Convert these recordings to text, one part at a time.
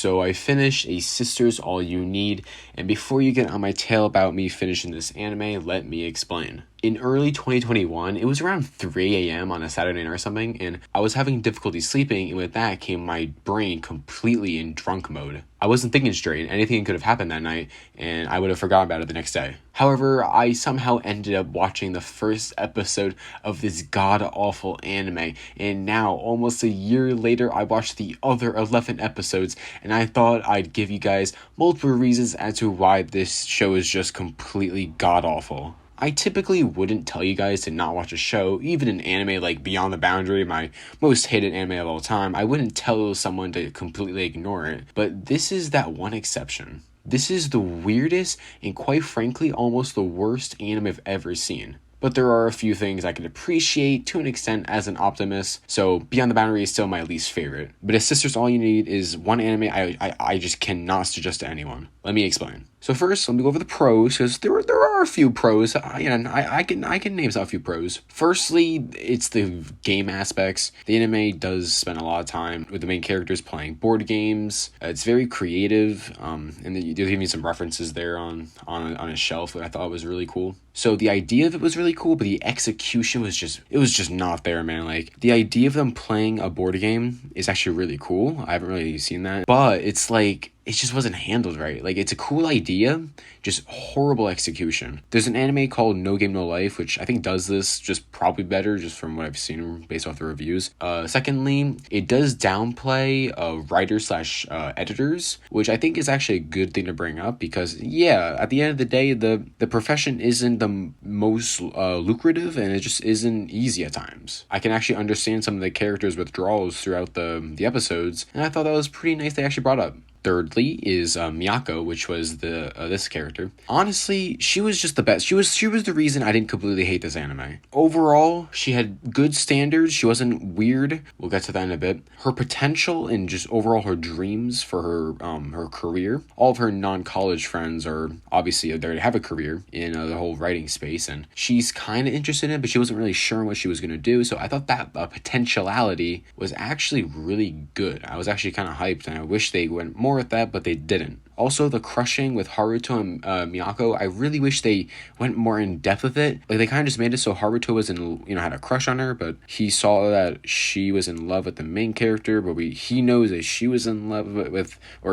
So I finished A Sister's All You Need, and before you get on my tail about me finishing this anime, let me explain. In early 2021, it was around 3 a.m. on a Saturday night or something, and I was having difficulty sleeping, and with that came my brain completely in drunk mode. I wasn't thinking straight, and anything could have happened that night, and I would have forgotten about it the next day. However, I somehow ended up watching the first episode of this god-awful anime, and now, almost a year later, I watched the other 11 episodes, and I thought I'd give you guys multiple reasons as to why this show is just completely god-awful. I typically wouldn't tell you guys to not watch a show, even an anime like Beyond the Boundary, my most hated anime of all time. I wouldn't tell someone to completely ignore it, but this is that one exception. This is the weirdest and quite frankly almost the worst anime I've ever seen. But there are a few things I can appreciate to an extent as an optimist, so Beyond the Boundary is still my least favorite. But A Sister's All You Need is one anime I just cannot suggest to anyone. Let me explain. So first, let me go over the pros, because there are a few pros. I can name a few pros. Firstly, it's the game aspects. The anime does spend a lot of time with the main characters playing board games. It's very creative, and there's even some references there on a shelf that I thought was really cool. So the idea of it was really cool, but the execution was just not there, man. Like, the idea of them playing a board game is actually really cool. I haven't really seen that, but it's like, it just wasn't handled right. Like, it's a cool idea, just horrible execution. There's an anime called No Game No Life, which I think does this just probably better, just from what I've seen based off the reviews. Secondly, it does downplay writers slash editors, which I think is actually a good thing to bring up, because yeah, at the end of the day, the profession isn't the most lucrative, and it just isn't easy at times. I can actually understand some of the characters' withdrawals throughout the episodes, and I thought that was pretty nice they actually brought up. Thirdly is Miyako, which was this character. Honestly, she was just the best. She was the reason I didn't completely hate this anime. Overall, she had good standards. She wasn't weird. We'll get to that in a bit. Her potential and just overall her dreams for her career. All of her non-college friends are obviously there to have a career in the whole writing space, and she's kind of interested in it, but she wasn't really sure what she was going to do. So I thought that potentiality was actually really good. I was actually kind of hyped, and I wish they went more with that, but they didn't. Also, the crushing with Haruto and Miyako, I really wish they went more in depth with it. Like, they kind of just made it so Haruto was had a crush on her, but he saw that she was in love with the main character, but he knows that she was in love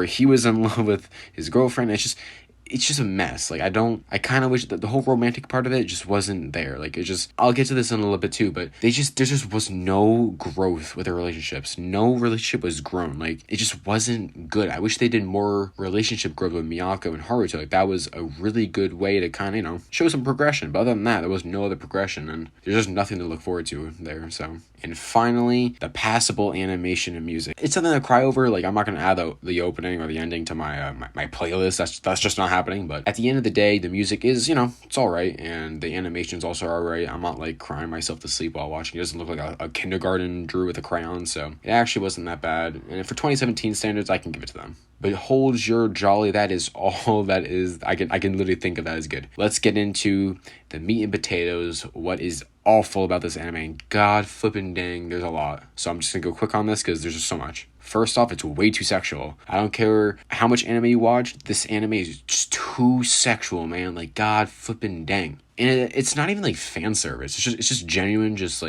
he was in love with his girlfriend. It's just a mess. Like, I kind of wish that the whole romantic part of it just wasn't there. Like, I'll get to this in a little bit too, but there just was no growth with their relationships. No relationship was grown. Like, it just wasn't good. I wish they did more relationship growth with Miyako and Haruto. Like, that was a really good way to kind of, show some progression. But other than that, there was no other progression, and there's just nothing to look forward to there, so. And finally, the passable animation and music. It's something to cry over. Like, I'm not going to add the opening or the ending to my playlist. That's just not happening. But at the end of the day, the music is, it's all right. And the animation's also all right. I'm not, like, crying myself to sleep while watching. It doesn't look like a kindergarten drew with a crayon. So it actually wasn't that bad. And for 2017 standards, I can give it to them. But hold your jolly, that is all that is. I can literally think of that as good. Let's get into the meat and potatoes. What is awful about this anime? God flipping dang, there's a lot. So I'm just gonna go quick on this because there's just so much. First off, it's way too sexual. I don't care how much anime you watch, this anime is just too sexual, man. Like, God flipping dang. And it's not even like fan service. It's just genuine, just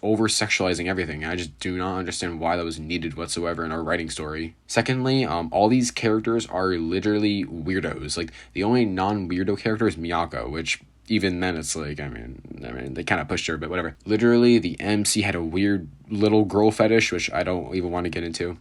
over sexualizing everything. I just do not understand why that was needed whatsoever in our writing story. Secondly, all these characters are literally weirdos. Like, the only non-weirdo character is Miyako, which even then it's like, I mean, they kind of pushed her, but whatever. Literally, the MC had a weird little girl fetish, which I don't even want to get into.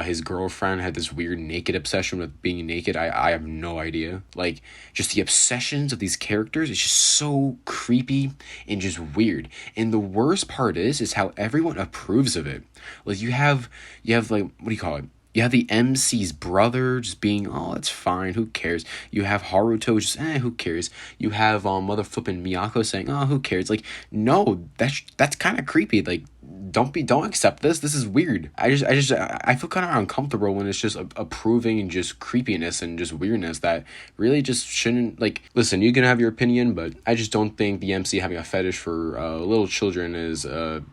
His girlfriend had this weird naked obsession with being naked. I have no idea. Like, just the obsessions of these characters, it's just so creepy and just weird. And the worst part is how everyone approves of it. Like, you have like, what do you call it? You have the MC's brother just being, oh, that's fine, who cares? You have Haruto just, who cares? You have mother flipping Miyako saying, oh, who cares? Like, no, that's kind of creepy. Like, don't accept this. This is weird. I feel kind of uncomfortable when it's just approving and just creepiness and just weirdness that really just shouldn't. Like, listen, you can have your opinion, but I just don't think the MC having a fetish for little children is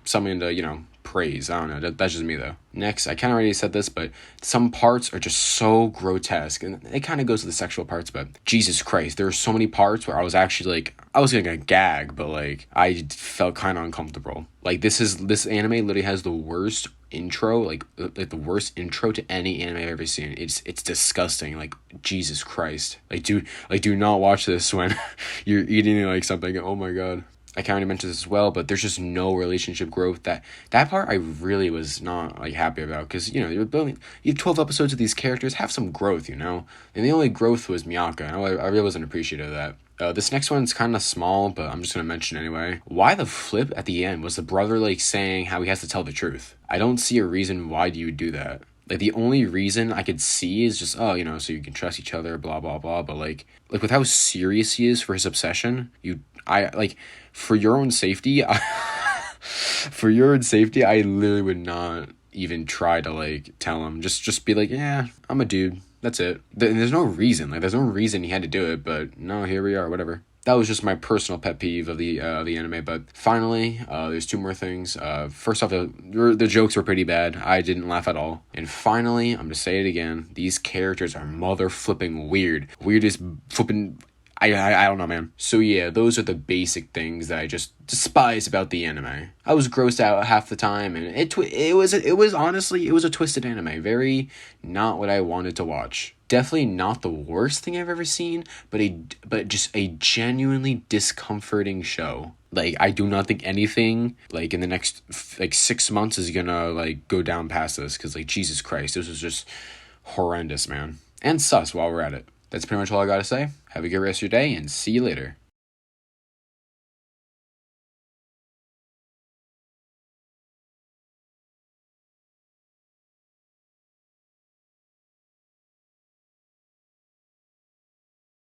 something to praise. I don't know. That's just me though. Next, I kind of already said this, but some parts are just so grotesque, and it kind of goes to the sexual parts. But Jesus Christ, there are so many parts where I was actually like, I was gonna gag, but like I felt kind of uncomfortable. Like this anime literally has the worst intro, like the worst intro to any anime I've ever seen. It's disgusting. Like Jesus Christ, do not watch this when you're eating like something. Oh my god. I can't already mention this as well, but there's just no relationship growth. That part I really was not like happy about, because you have 12 episodes of these characters, have some growth, and the only growth was Miyako, and I really wasn't appreciative of that. This next one's kind of small, but I'm just gonna mention it anyway. Why the flip at the end was the brother like saying how he has to tell the truth? I don't see a reason why you would do that. Like the only reason I could see is just so you can trust each other, blah blah blah. But like with how serious he is for his obsession, for your own safety, I literally would not even try to like tell him. Just be like, yeah, I'm a dude. That's it. There's no reason. Like there's no reason he had to do it. But no, here we are. Whatever. That was just my personal pet peeve of the anime. But finally, there's two more things. First off, the jokes were pretty bad. I didn't laugh at all. And finally, I'm gonna say it again. These characters are mother flipping weird. Weird as flipping. I don't know, man. So yeah, those are the basic things that I just despise about the anime. I was grossed out half the time, and it was honestly a twisted anime. Very not what I wanted to watch. Definitely not the worst thing I've ever seen, but just a genuinely discomforting show. Like I do not think anything like in the next 6 months is gonna like go down past this, because like Jesus Christ, this was just horrendous, man. And sus while we're at it. That's pretty much all I gotta say. Have a good rest of your day, and see you later.